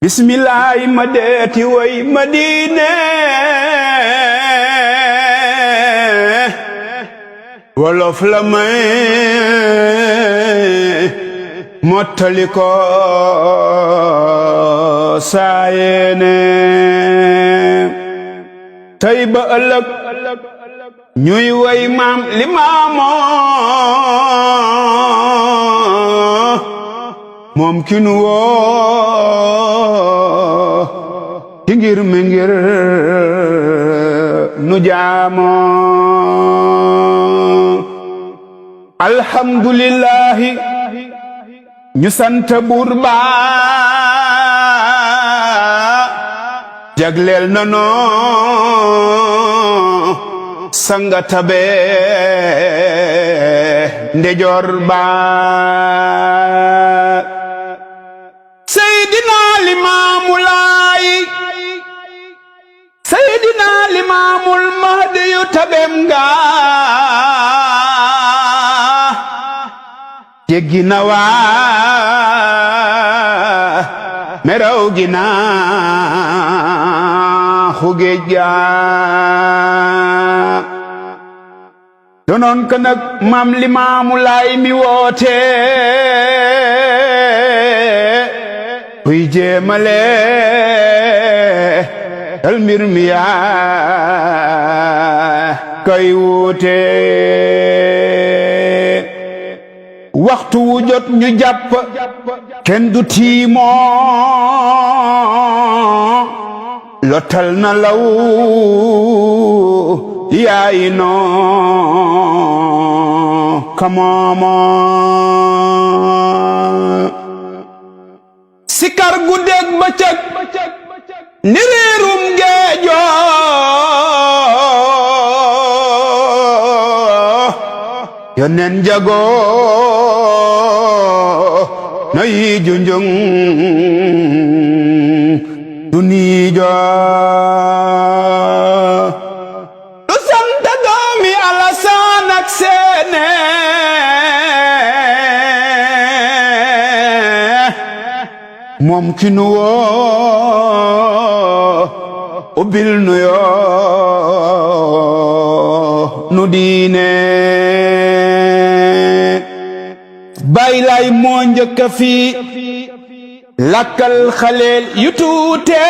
Bismilahi ma deeti woy Madiiné Wolof la may Mattaliko saa yéene tey ba ëllëg ñuy woy maam Limaamu moom ki nu woo ci ngir mi ngir nu jaamoo alhamdulillahi ñu sant buur ba jagleel na noo sanga tabe ndejoor ba Seydina Limaamul Mahdi yu tabem nga jéggi na waa meraw gi na xugeej ga donoon ka nag maam Limaamu Laay mi woote kuy jéemale dal mbir mi yaa koy wuute waxtu wu jot ñu jàpp kenn du tiimoo lotal na law yaayi noo kamoomo sikar guddeeg bëccëg ni réerum géejo yonen jago na yi junjung dunijo du santa doomi Alasaan ak Seene moom ki nu woo ubbil nu yoo nu diine Baay Laay moo njëkk fi lakkal xaleel yu tuute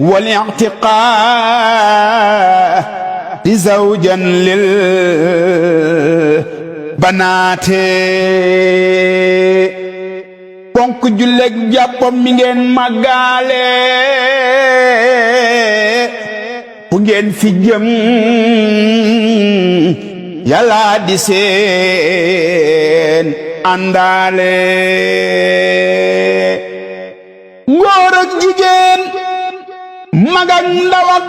wal i'tiqaa di zawjan lil banaate ponk julleg jàppam mi ngeen màggaale fu ngeen fi jëm yàlla di seen àndaale góor ak jigéen mag ak ndaw ak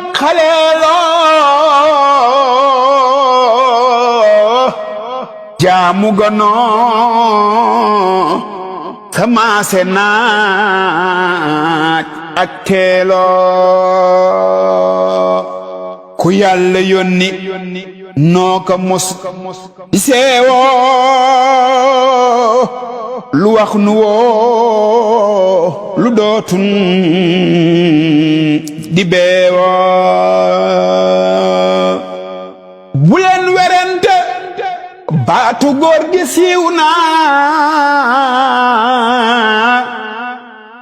xaleeloo jaamu ganoo samaase naaj ak teeloo ku Yàlla yónni noo ka mos di seewoo lu wax nu woo lu dootun di beewoo bu leen werante baatu góor gi siiw na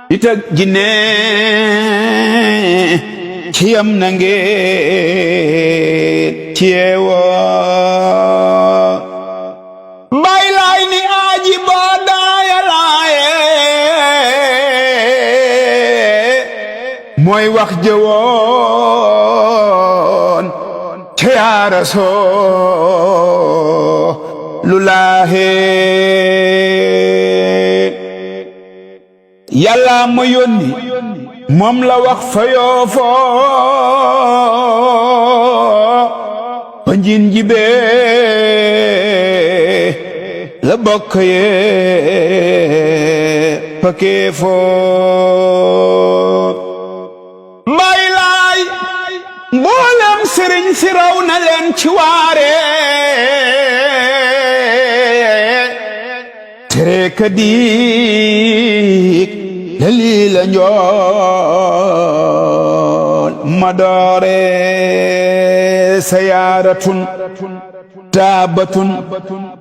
nit ak jinne ci yam na ngeen ci yeewoo Baay Laay ni aaji boo daaya laaye mooy wax jëwoon ca yaa Rasuulullaahi Yàlla ma yónni moom la wax fa yoofoo ba njin jibee la bokk yee pakee foo Baay Laay mboolem sëriñ si raw na leen ci waare كديك دليل نجول مداري سيارة تابة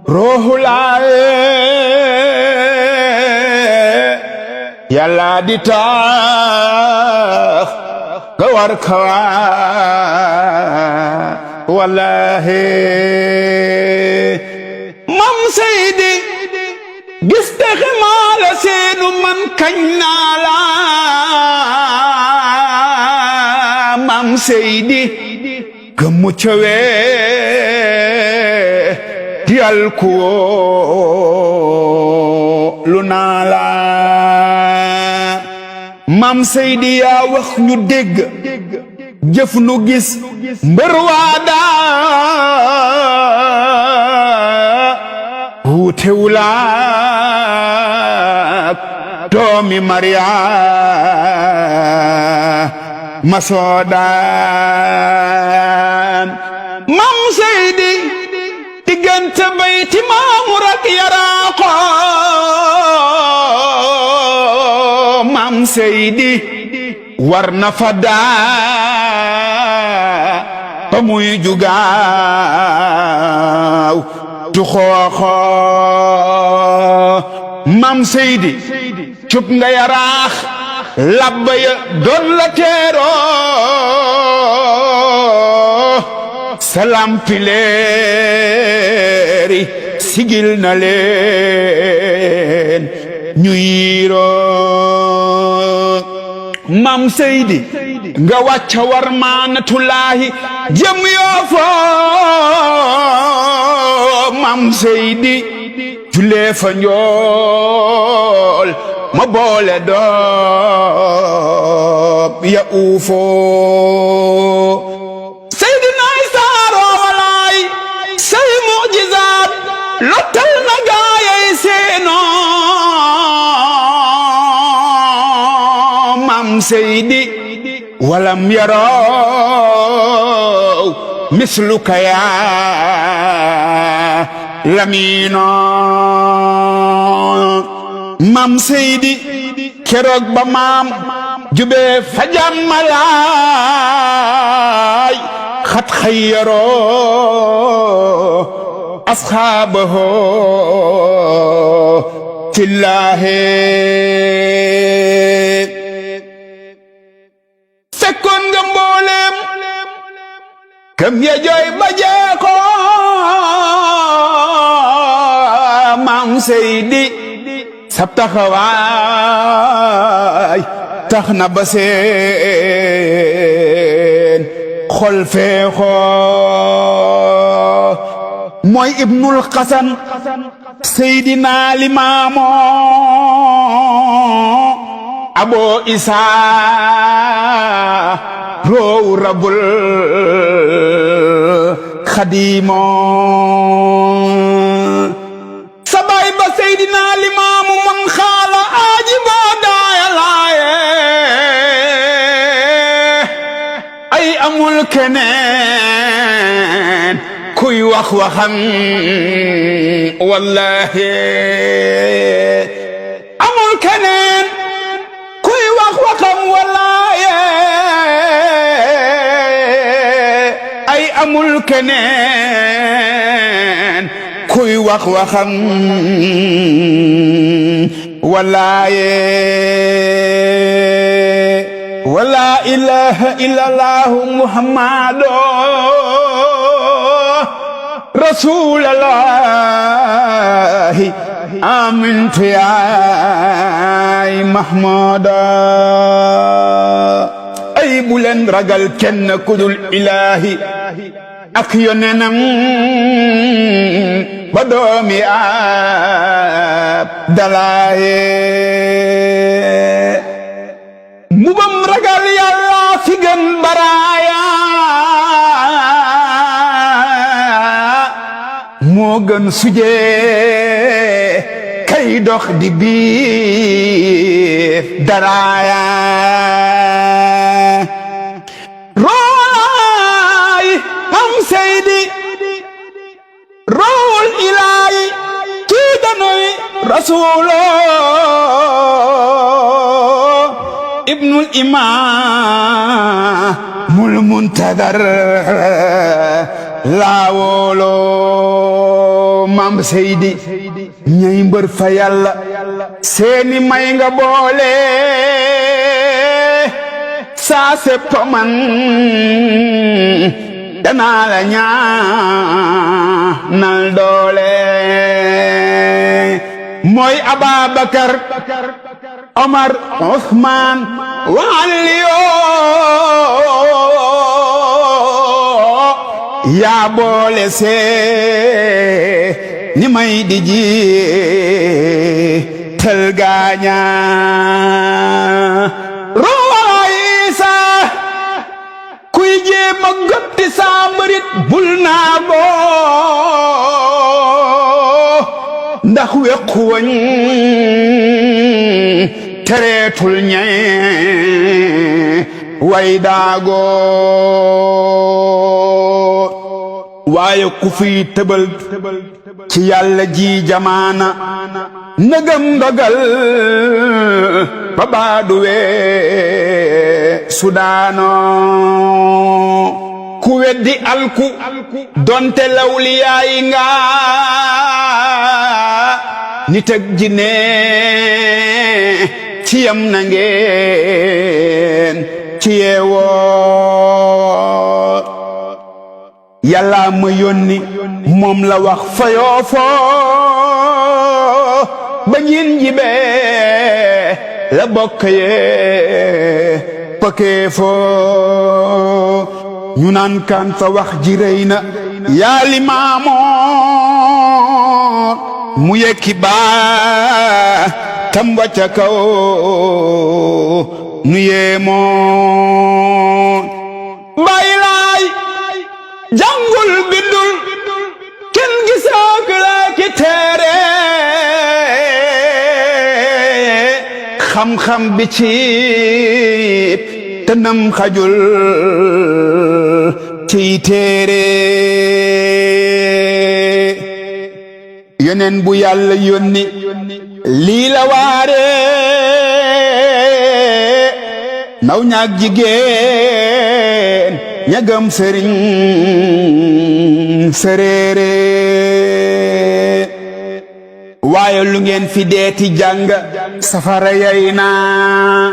روح العي يلا دي تاخ غوار كوا والله مام سيدي جستخ مال سينو من كنالا مام سيدي كموچوي ديالكو لونالا مام سيدي يا وخ ñu dégg jëf nu gis mbër waada wuutewulaak doomi Maria masoodaan mam seydi diggante bayti maamur ak Yaraaqo mam seydi war na fa daa ba muy jugaaw tu xooxo mam seydi cub nga Yaraax labba ya doon la teeroo salam pileeri sigil na leen ñu yiiroo mam seydi nga wàcca war maanatullaahi jëm yoo foo mam seydi julee fa njool ma boole doob ya uufoo seydina isaaroo walaay say mujizaat lottal na gaayay seenoo mam seydi walam yaraw misluka yaa lamiino mam seydi keroog ba maam jubee fajamalaay xat xayyaroo asxaabahu fillaahi fekkoon nga mbooleem kam ya jooy ba jeeko mam seydi sab taxawaay tax na ba seen xol feexoo mooy ibnul xasan seydina limaamu abo isaa roowu rabul xadiimo sabay ba seydina limaamu man xaala aaji boo daaya laaye ay amul keneen kuy wax waxam wallahi amul keneen kuy wax waxam wallahi ay amul keneen kuy wax waxam wallahi wala ilaha illallah muhammadu rasulallah amintu ya mahmuda ay bu leen ragal kenn kudul ilahi ak yonenam ba doomi Abdalaaye mubam ragal yàlla fi gën baraaya moo gën suje kay dox di biif daraaya roy am seydi rool ilaahi kii danuy rasulo ibnul imaamul muntadar laawolo Mam Seydi ñay mbër fa yàlla seeni may nga boole saa seppa man danaa la ñaanal doole mooy Ababakar Omar Ousmane wa Aliyo yaa boole see ni may di ji tel gaaña roisa kuy jéem a gotti saa mbarit bul naa boo ndax wequ wañ tereetul ñay way daagoo waaye ku fiy tëbal ci yàlla ji jamaana ndëgëm ndogal ba baaduwee sudaano ku weddi alku donte lawliyaayi nga nit ak jinne ci yam na ngeen ci yeewoo yàlla ma yónni moom la wax fayoofoo ba ñin jibee la bokk yee pëkkee foo ñu naan kan fa wax ji rëy na yaa limaamoo mu yekki baa tam wàcca kaw nu yeemoo bàyyi laay jàngul bindul kenn gisook la ki teere xam-xam bi ci tënam xajul ci téere yeneen bu yàlla yónni lii la waare naw ñaak jigéen ñagam sëriñ sëreere waaye lu ngeen fi deeti jàng safara yay naa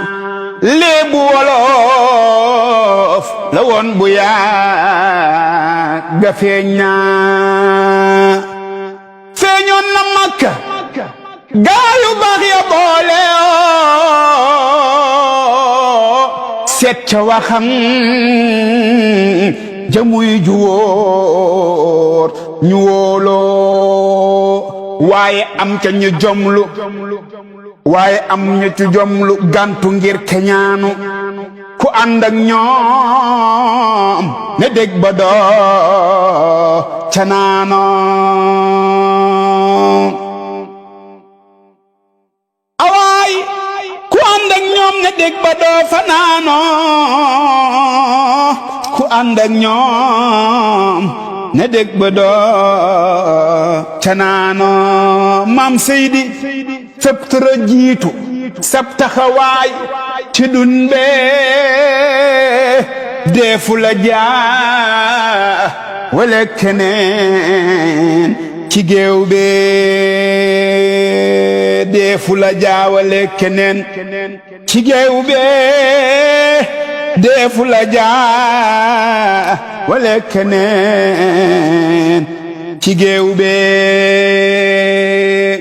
léebu wolof la woon bu yàgg feeñ naa feeñoon na Makka gaayu baax ya boole seet ca waxam jamuy juwóor ñu wóoloo waaye am ca ñu jomlu waaye am ñu ci jomlu gantu ngir keñaanu ku ànd ak ñoom ne dég ba doo ca naano awaay ku ànd ak ñoom ne dég ba doo fa naano ku ànd ak ñoom ne dég ba doo ca naano Maam Seydi fépp tëra jiitu sab taxawaay ci dun bee deefu la jaa wala keneen ci géew bee deefu la jaa wala keneen ci géew bee deefu la jaa wala keneen ci géew bee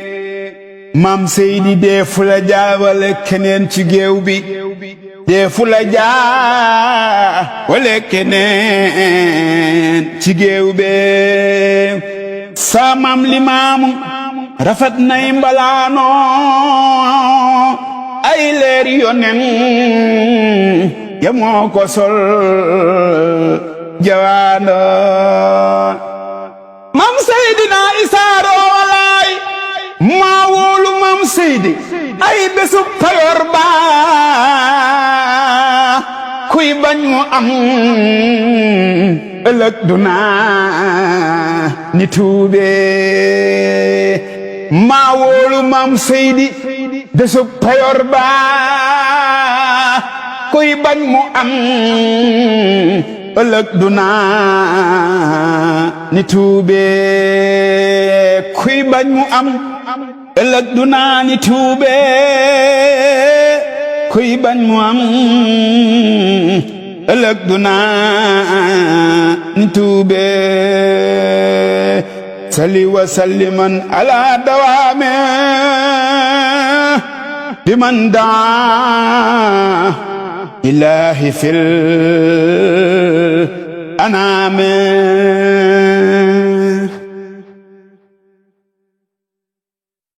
Maam Seydi deefu la jaa wala keneen ci géew bi deefu la jaa wala keneen ci géew bee sa maam Limaamu rafet nay mbalaano ay leer yonen ya moo ko sol jawaano Maam Seydina Isaaro walaay maa wóolu Maam Seydi ay bésu payoor ba kuy bañ mu am ëllëg duna ni tuube maa wóolu maam Seydi desub payor ba kuy bañ mu am ëllëg du naa ni tuube kuy bañ mu am ëllëg du naa ni tuube kuy bañ mu am ëllëg du naa ni tuube salli wa salliman ala dawaame liman daa ilahi fil anaame